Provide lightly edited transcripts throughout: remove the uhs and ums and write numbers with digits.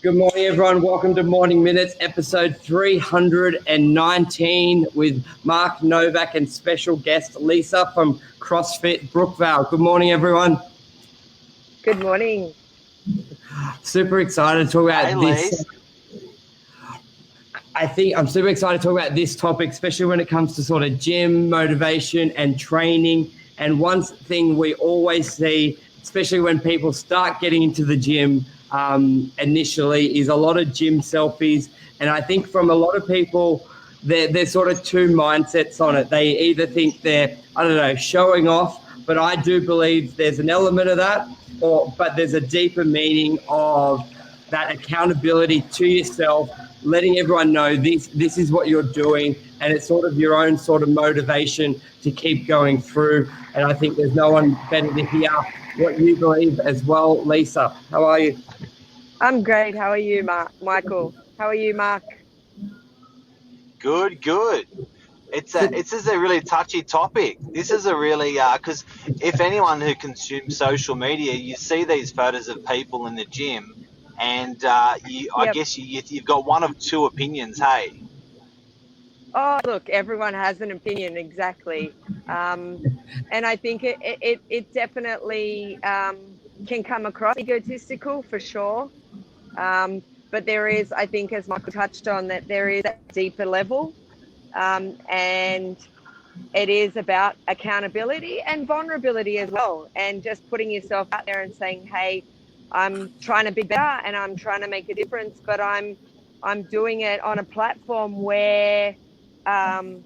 Good morning, everyone. Welcome to Morning Minutes, episode 319 with Mark Novak and special guest Lisa from CrossFit Brookvale. Good morning, everyone. Good morning. Super excited to talk about this. I think I'm super excited to talk about this topic, especially when it comes to sort of gym motivation and training. And one thing we always see, especially when people start getting into the gym initially, is a lot of gym selfies. And I think from a lot of people, there's sort of two mindsets on it. They either think they're, showing off, but I do believe there's an element of that, but there's a deeper meaning of that accountability to yourself, letting everyone know this is what you're doing, and it's sort of your own sort of motivation to keep going through. And I think there's no one better to hear what you believe as well. Lisa, how are you? I'm great. How are you, Michael? How are you, Mark? Good. This is a really touchy topic. This is a really because if anyone who consumes social media, you see these photos of people in the gym, and I guess you've got one of two opinions. Hey. Oh, look, everyone has an opinion, exactly, and I think it definitely can come across egotistical for sure. But there is, I think, as Michael touched on, that there is a deeper level, and it is about accountability and vulnerability as well, and just putting yourself out there and saying, hey, I'm trying to be better and I'm trying to make a difference, but I'm doing it on a platform where I'm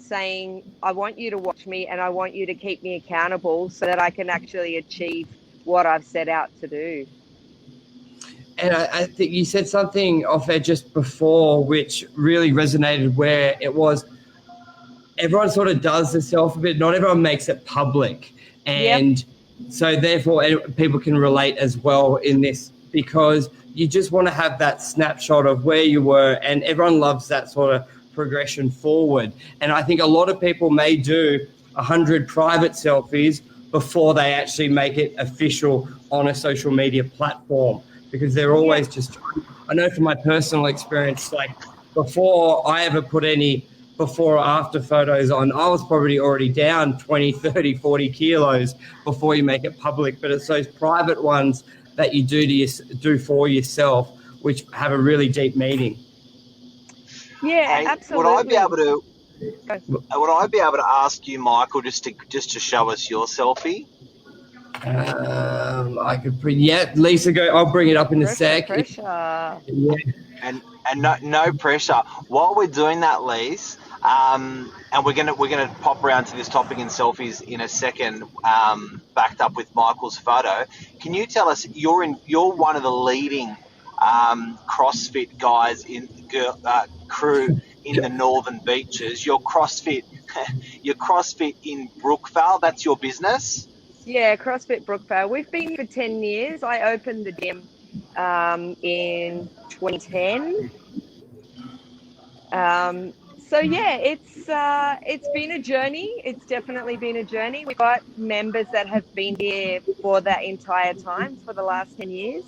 saying, I want you to watch me and I want you to keep me accountable so that I can actually achieve what I've set out to do. And I think you said something off air just before, which really resonated, where it was everyone sort of does the selfie, but not everyone makes it public. And so therefore people can relate as well in this, because you just want to have that snapshot of where you were, and everyone loves that sort of progression forward. And I think a lot of people may do 100 private selfies before they actually make it official on a social media platform, because they're always just trying. I know from my personal experience, like before I ever put any before or after photos on, I was probably already down 20, 30, 40 kilos before you make it public. But it's those private ones that you do for yourself, which have a really deep meaning. Yeah, absolutely. Would I be able to ask you, Michael, just to show us your selfie? I could Lisa, go. I'll bring it up in a sec. Pressure. Yeah. And no pressure. While we're doing that, Lise, and we're gonna pop around to this topic in selfies in a second, backed up with Michael's photo. Can you tell us, you're one of the leading CrossFit guys in crew in the Northern Beaches. You're CrossFit in Brookvale. That's your business. Yeah, CrossFit Brookvale. We've been for 10 years. I opened the gym in 2010. So yeah, it's been a journey. It's definitely been a journey. We've got members that have been here for that entire time, for the last 10 years.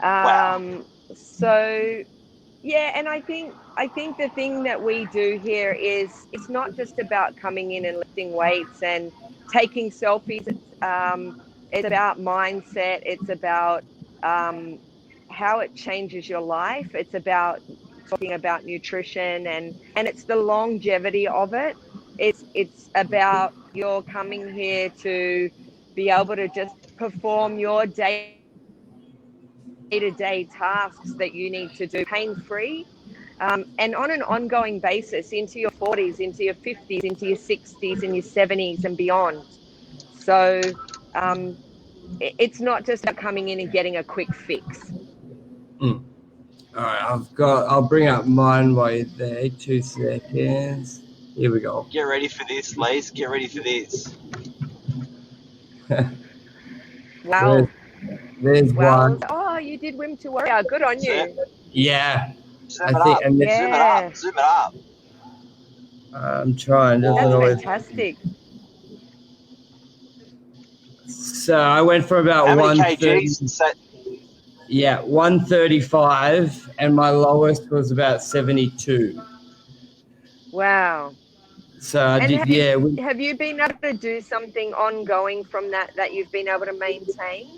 Wow. So yeah, and I think the thing that we do here is it's not just about coming in and lifting weights and taking selfies. It's about mindset. It's about how it changes your life. It's about talking about nutrition, and it's the longevity of it. It's about you're coming here to be able to just perform your day-to-day tasks that you need to do pain-free, and on an ongoing basis into your 40s, into your 50s, into your 60s and your 70s and beyond. So it's not just about coming in and getting a quick fix. All right, I'll bring up mine while you're there. 2 seconds. Here we go. Get ready for this, Lise. Get ready for this. Wow. There's one. Oh, you did Wim to Warrior. Good on you. Yeah. Zoom it up. I'm trying. That's fantastic. So I went for about How many 130. kgs? Yeah, 135, and my lowest was about 72. Wow. So I And did, yeah. have you been able to do something ongoing from that you've been able to maintain?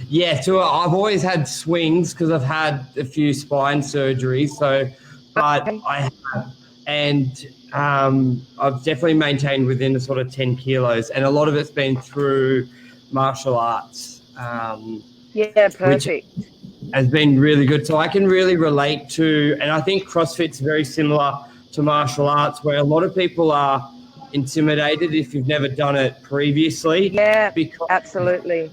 Yeah, so I've always had swings because I've had a few spine surgeries. So, but Okay. I have, and I've definitely maintained within the sort of 10 kilos, and a lot of it's been through martial arts, Yeah, which perfect. has been really good. So I can really relate to, and I think CrossFit's very similar to martial arts, where a lot of people are intimidated if you've never done it previously. Yeah, Because absolutely.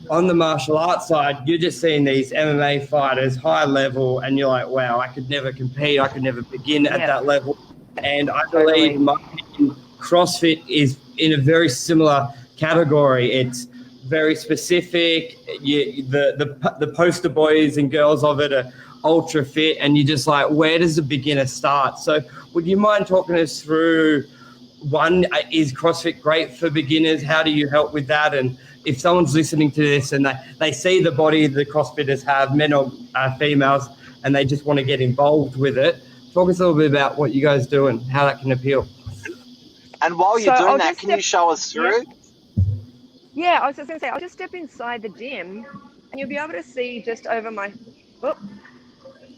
on the martial arts side, you're just seeing these MMA fighters high level, and you're like, wow, I could never compete. I could never begin at that level. And I believe, in my opinion, CrossFit is in a very similar category. It's very specific. The poster boys and girls of it are ultra fit, and you're just like, where does the beginner start? So would you mind talking us through, one, is CrossFit great for beginners? How do you help with that? And if someone's listening to this and they see the body the CrossFitters have, men or females, and they just want to get involved with it, talk us a little bit about what you guys do and how that can appeal. And while you're doing that, can you show us through? Yeah, I was just going to say, I'll just step inside the gym and you'll be able to see just over my... Oh,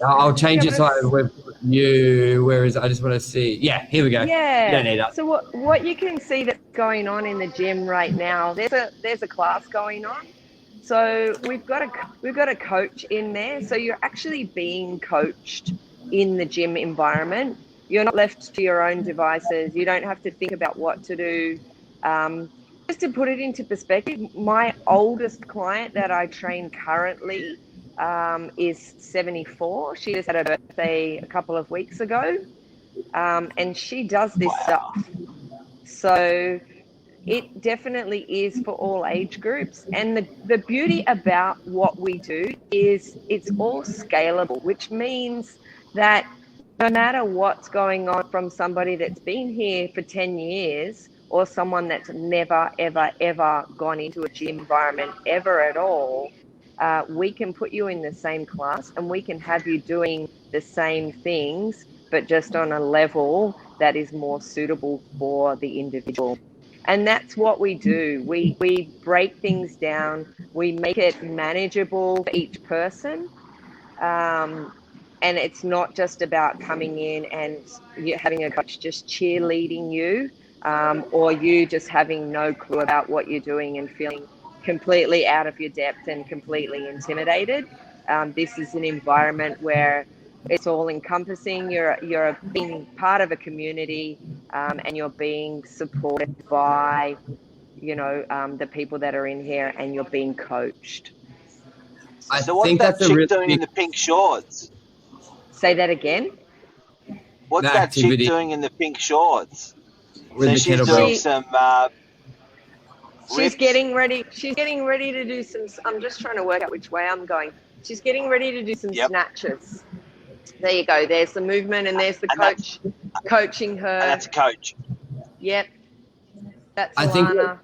I'll change it so where is it? I just want to see. Yeah, here we go. yeah. You don't need that. So what you can see that's going on in the gym right now, there's a class going on. So we've got a coach in there. So you're actually being coached in the gym environment. You're not left to your own devices. You don't have to think about what to do. Just to put it into perspective, my oldest client that I train currently is 74. She just had her birthday a couple of weeks ago, and she does this stuff. So it definitely is for all age groups. And the beauty about what we do is it's all scalable, which means that no matter what's going on, from somebody that's been here for 10 years or someone that's never, ever, ever gone into a gym environment ever at all, we can put you in the same class and we can have you doing the same things, but just on a level that is more suitable for the individual. And that's what we do. We break things down. We make it manageable for each person. And it's not just about coming in and having a coach just cheerleading you, or you just having no clue about what you're doing and feeling completely out of your depth and completely intimidated. This is an environment where it's all encompassing. You're being part of a community, and you're being supported by, the people that are in here, and you're being coached. So what's that chick doing in the pink shorts? Say that again. What's that chick doing in the pink shorts? With the she's doing some. She's getting ready. She's getting ready to do some. I'm just trying to work out which way I'm going. She's getting ready to do some snatches. There you go. There's the movement, and there's the coach coaching her. And that's a coach. Yep. That's Alana.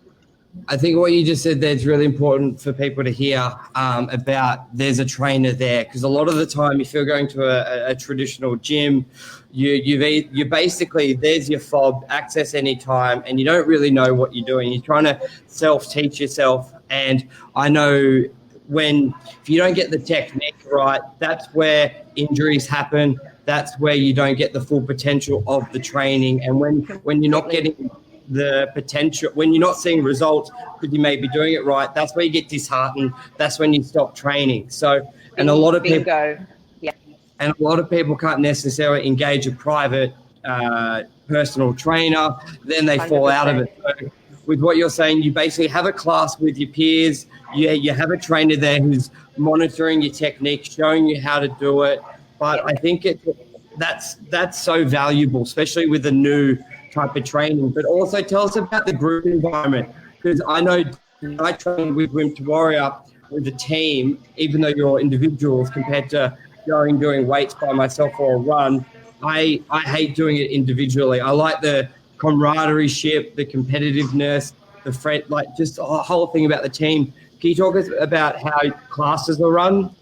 I think what you just said there is really important for people to hear, about there's a trainer there, because a lot of the time if you're going to a traditional gym, you basically, there's your fob, access anytime, and you don't really know what you're doing. You're trying to self-teach yourself, and I know if you don't get the technique right, that's where injuries happen. That's where you don't get the full potential of the training, and when you're not getting the potential, when you're not seeing results because you may be doing it right, that's where you get disheartened. That's when you stop training. So, and a lot of people, and a lot of people can't necessarily engage a private personal trainer. Then they 100%. Fall out of it. So with what you're saying, you basically have a class with your peers. You have a trainer there who's monitoring your technique, showing you how to do it. But I think that's so valuable, especially with the new type of training. But also tell us about the group environment, because I know I train with Wim to Warrior with a team, even though you're individuals, compared to doing weights by myself or a run. I hate doing it individually. I like the camaraderie, the competitiveness, the friend, like just the whole thing about the team Can you talk us about how classes are run?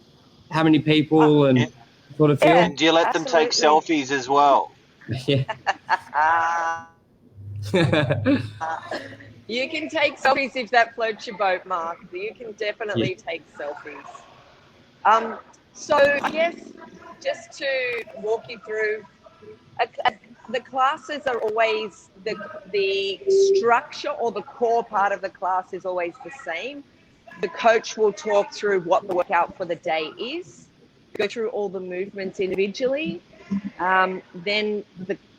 How many people and sort of feel? And do you let them take selfies as well? Yeah. You can take selfies if that floats your boat, Mark. You can definitely take selfies. So I guess just to walk you through, the classes are always, the structure or the core part of the class is always the same. The coach will talk through what the workout for the day is, go through all the movements individually. Then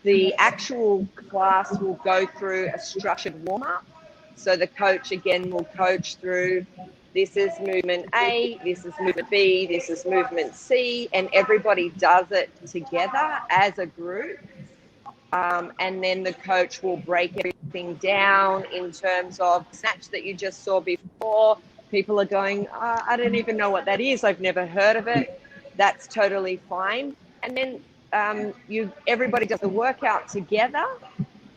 the actual class will go through a structured warm-up. So the coach again will coach through, this is movement A, this is movement B, this is movement C, and everybody does it together as a group. And then the coach will break everything down in terms of snatch that you just saw before. People are going, I don't even know what that is. I've never heard of it. That's totally fine. And then everybody does the workout together,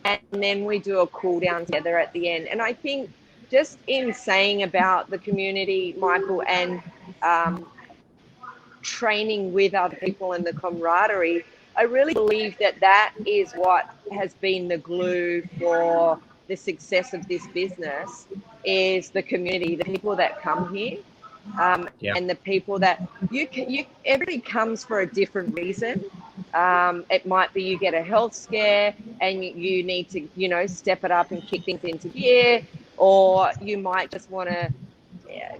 and then we do a cool down together at the end. And I think just in saying about the community, Michael, and training with other people and the camaraderie, I really believe that is what has been the glue for the success of this business, is the community, the people that come here. And the people that everybody comes for a different reason. It might be you get a health scare and you need to, step it up and kick things into gear, or you might just want to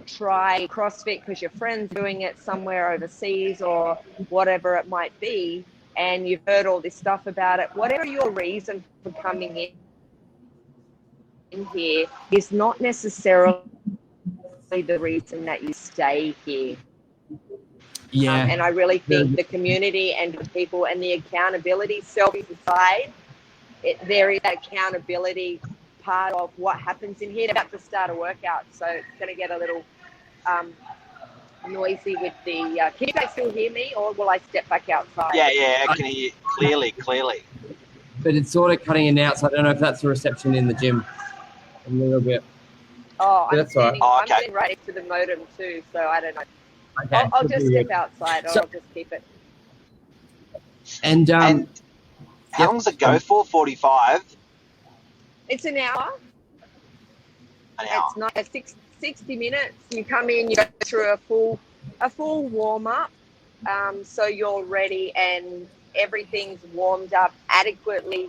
try CrossFit because your friend's doing it somewhere overseas or whatever it might be, and you've heard all this stuff about it. Whatever your reason for coming in here is not necessarily the reason that you stay here. And I really think the community and the people and the accountability, selfies aside, there is that accountability part of what happens in here. They're about to start a workout, so it's going to get a little noisy with the can you guys still hear me, or will I step back outside? I can hear you clearly. But it's sort of cutting in out, so I don't know if that's the reception in the gym. A little bit. Oh, I'm standing right next to the modem too, so I don't know. Okay. I'll just step outside, or I'll just keep it. And how long does it go for? 45? It's an hour. It's not 60 minutes. You come in, you go through a full warm up, so you're ready and everything's warmed up adequately,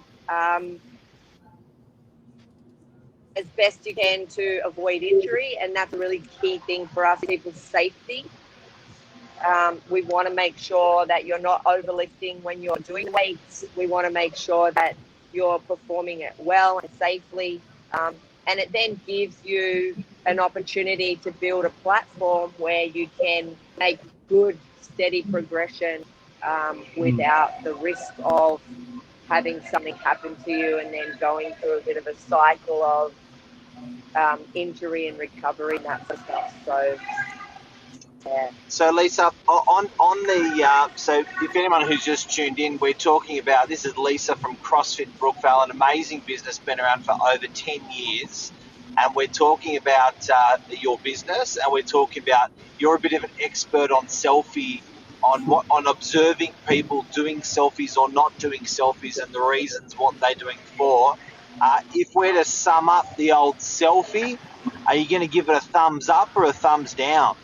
as best you can to avoid injury, and that's a really key thing for us, people's safety. We want to make sure that you're not overlifting when you're doing weights. We want to make sure that you're performing it well and safely, and it then gives you an opportunity to build a platform where you can make good, steady progression without the risk of having something happen to you and then going through a bit of a cycle of injury and recovery and that sort of stuff. So, yeah. So Lisa, on the so if anyone who's just tuned in, we're talking about, this is Lisa from CrossFit Brookvale, an amazing business, been around for over 10 years, and we're talking about your business, and we're talking about, you're a bit of an expert on on observing people doing selfies or not doing selfies and the reasons what they're doing for. If we're to sum up the old selfie, are you going to give it a thumbs up or a thumbs down?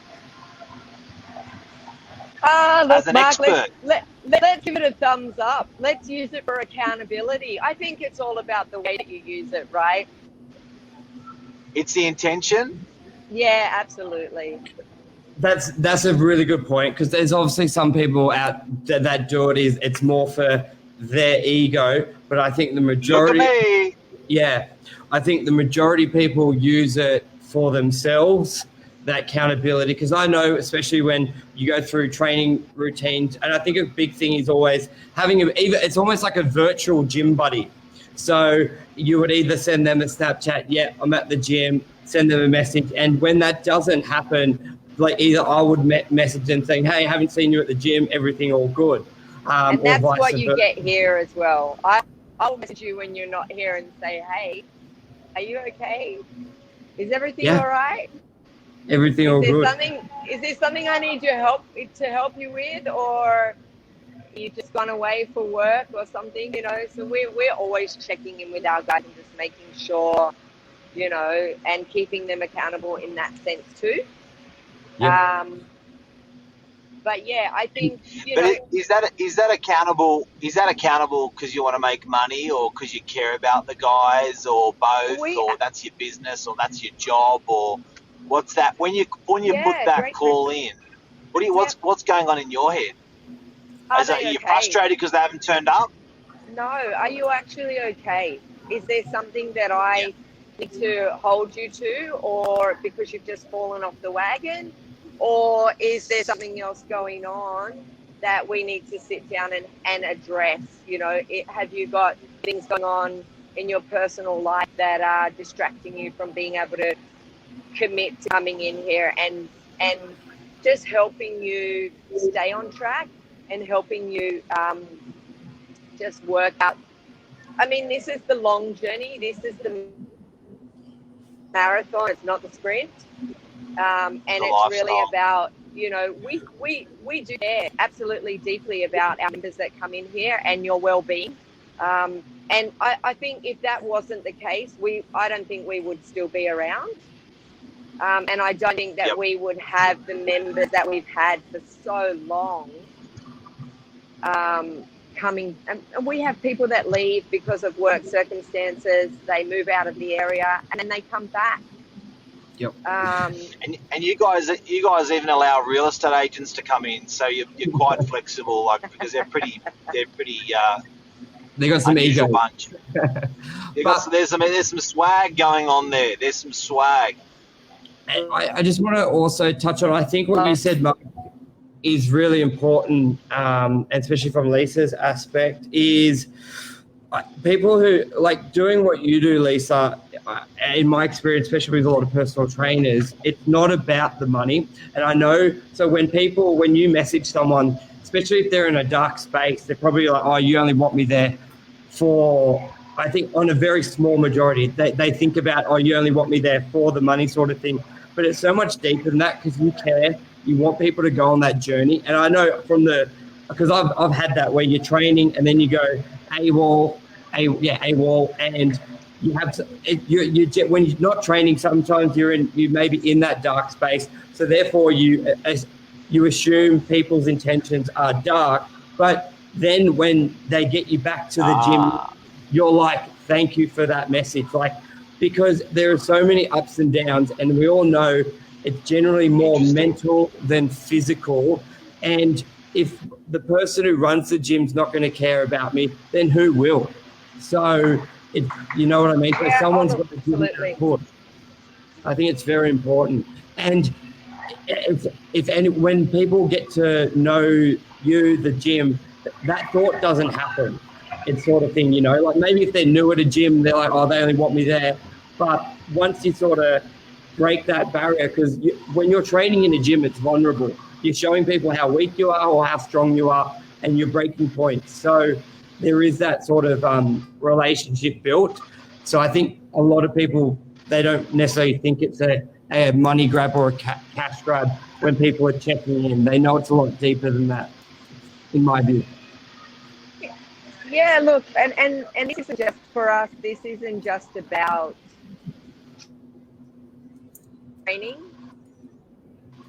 Look, as an Mark, expert? let's give it a thumbs up. Let's use it for accountability. I think it's all about the way that you use it, right? It's the intention? Yeah, absolutely. That's a really good point, because there's obviously some people out that do it, it's more for their ego, but I think the majority... Look at me! Yeah, I think the majority of people use it for themselves, that accountability, because I know, especially when you go through training routines, and I think a big thing is always having it's almost like a virtual gym buddy. So you would either send them a Snapchat, yeah, I'm at the gym, send them a message, and when that doesn't happen, like either I would message them saying, hey, haven't seen you at the gym, everything all good. And that's what you get here as well. I'll message you when you're not here and say, hey, are you okay? Is everything all right? Everything all good. Is there something I need to help you with, or you just gone away for work or something? So we're always checking in with our guys and just making sure, and keeping them accountable in that sense too. Yep. But yeah, I think Is that accountable? Is that accountable because you want to make money, or because you care about the guys, or both, or that's your business, or that's your job, or what's that? When you put that call in, what's going on in your head? Are you frustrated because they haven't turned up? No, are you actually okay? Is there something that I need to hold you to, or because you've just fallen off the wagon? Or is there something else going on that we need to sit down and address? Have you got things going on in your personal life that are distracting you from being able to commit to coming in here and just helping you stay on track and helping you just work out? I mean, this is the long journey. This is the marathon. It's not the sprint. And it's really about, we do care absolutely deeply about our members that come in here and your well-being. And I think if that wasn't the case, I don't think we would still be around. And I don't think that we would have the members that we've had for so long coming. And we have people that leave because of work circumstances. They move out of the area and then they come back. Yep. And you guys even allow real estate agents to come in, so you're quite flexible, because they're pretty they got some ego bunch. There's some swag going on there. There's some swag. And I just want to also touch on, I think what you said, Mark, is really important, and especially from Lisa's aspect, is people who like doing what you do, Lisa. In my experience, especially with a lot of personal trainers, it's not about the money. And I know, so when you message someone, especially if they're in a dark space, they're probably like, oh, you only want me there for, I think on a very small majority, they think about, oh, you only want me there for the money sort of thing. But it's so much deeper than that, because you care, you want people to go on that journey. And I know because I've had that where you're training and then you go AWOL, and you have to, when you're not training, sometimes you may be in that dark space. So therefore you assume people's intentions are dark, but then when they get you back to the gym, you're like, thank you for that message. Like, because there are so many ups and downs, and we all know it's generally more mental than physical. And if the person who runs the gym's not going to care about me, then who will? So, you know what I mean? So someone's got to give it a push. I think it's very important. And when people get to know you, the gym, that thought doesn't happen. It's sort of thing, like maybe if they're new at a gym, they're like, oh, they only want me there. But once you sort of break that barrier, because when you're training in a gym, it's vulnerable. You're showing people how weak you are or how strong you are, and you're breaking points. So there is that sort of relationship built. So I think a lot of people, they don't necessarily think it's a money grab or a cash grab when people are checking in. They know it's a lot deeper than that, in my view. Yeah, look, and this isn't just for us. This isn't just about training.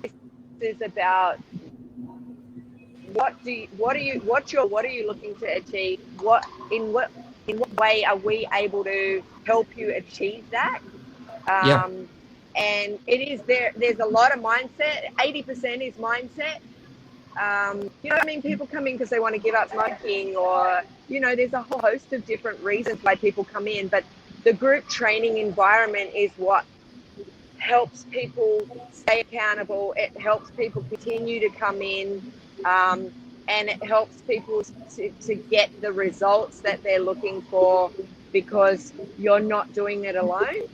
This is about what are you looking to achieve? In what way are we able to help you achieve that? And there's a lot of mindset. 80% is mindset. People come in because they want to give up smoking, or there's a whole host of different reasons why people come in, but the group training environment is what helps people stay accountable. It helps people continue to come in, and it helps people to get the results that they're looking for, because you're not doing it alone.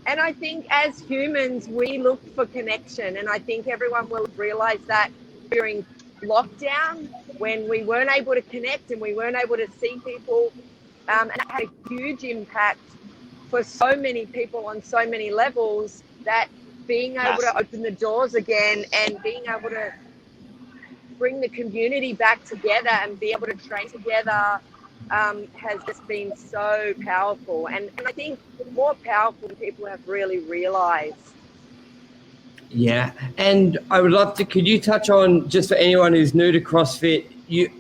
And I think as humans, we look for connection, and I think everyone will realize that during lockdown, when we weren't able to connect and we weren't able to see people, and it had a huge impact for so many people on so many levels, that being able to open the doors again and being able to bring the community back together and be able to train together has just been so powerful. And I think more powerful than people have really realised. Yeah, and I would love to, could you touch on, just for anyone who's new to CrossFit,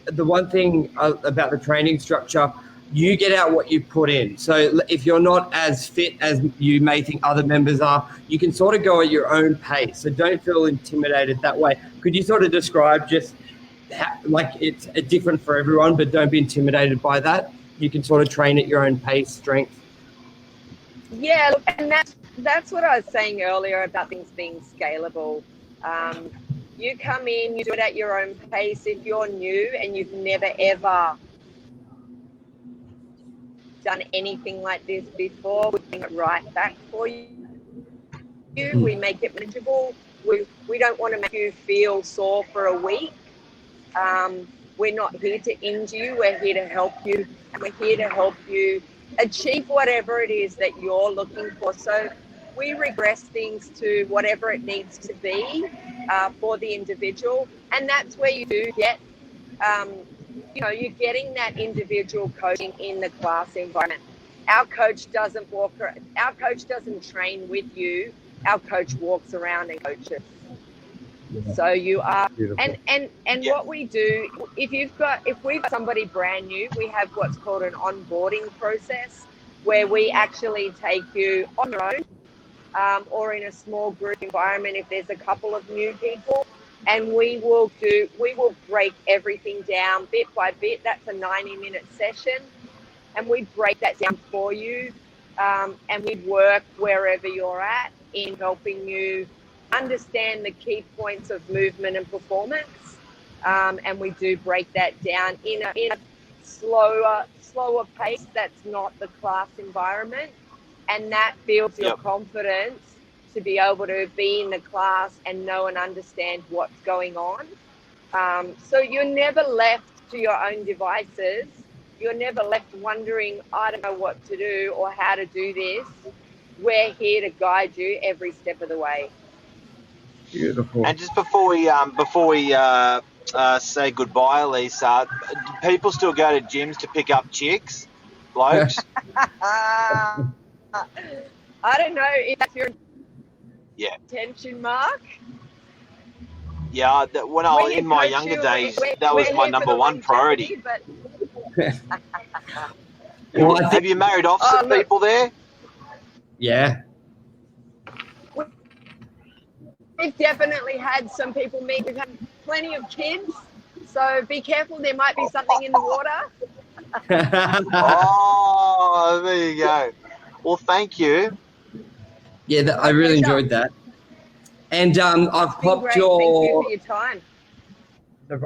the one thing about the training structure, you get out what you put in. So if you're not as fit as you may think other members are, you can sort of go at your own pace. So don't feel intimidated that way. Could you sort of describe just how, like it's different for everyone, but don't be intimidated by that. You can sort of train at your own pace, strength. Yeah, look, and that's what I was saying earlier about things being scalable. You come in, you do it at your own pace. If you're new and you've never ever done anything like this before, we bring it right back for you. We make it manageable. We don't want to make you feel sore for a week. We're not here to injure you. We're here to help you, and we're here to help you achieve whatever it is that you're looking for. So we regress things to whatever it needs to be for the individual, and that's where you do get, you're getting that individual coaching in the class environment. Our coach doesn't train with you. Our coach walks around and coaches. Yeah. So you are, beautiful. and what we do, if we've got somebody brand new, we have what's called an onboarding process where we actually take you on your own or in a small group environment if there's a couple of new people, and we will break everything down bit by bit. That's a 90-minute session, and we break that down for you, and we work wherever you're at in helping you understand the key points of movement and performance, and we do break that down in a slower pace. That's not the class environment, and that builds your confidence to be able to be in the class and know and understand what's going on. So you're never left to your own devices. You're never left wondering, I don't know what to do or how to do this. We're here to guide you every step of the way. Beautiful. And just before we say goodbye, Lisa, do people still go to gyms to pick up chicks, blokes? I don't know if that's your intention, Mark. Yeah, in my younger days, that was my number one priority. Well, have you married off some people there? Yeah. We've definitely had some people meet. We've had plenty of kids, so be careful. There might be something in the water. Oh, there you go. Well, thank you. Yeah, I really enjoyed that. And I've popped your time.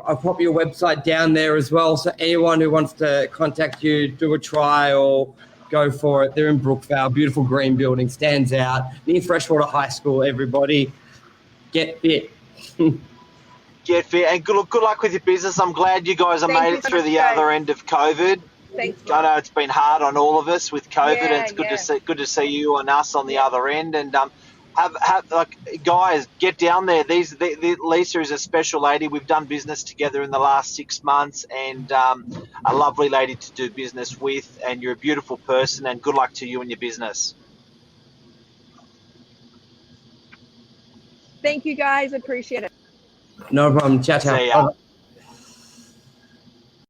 I'll pop your website down there as well. So anyone who wants to contact you, do a trial, go for it. They're in Brookvale, beautiful green building, stands out near Freshwater High School. Everybody, get fit. Get fit, and good luck with your business. I'm glad you guys have made it through the other end of COVID. Thanks. I know it's been hard on all of us with COVID, and it's good to see you and us on the other end. And have guys, get down there. Lisa is a special lady. We've done business together in the last 6 months, and a lovely lady to do business with. And you're a beautiful person, and good luck to you and your business. Thank you, guys. Appreciate it. No problem. Ciao, ciao. See ya.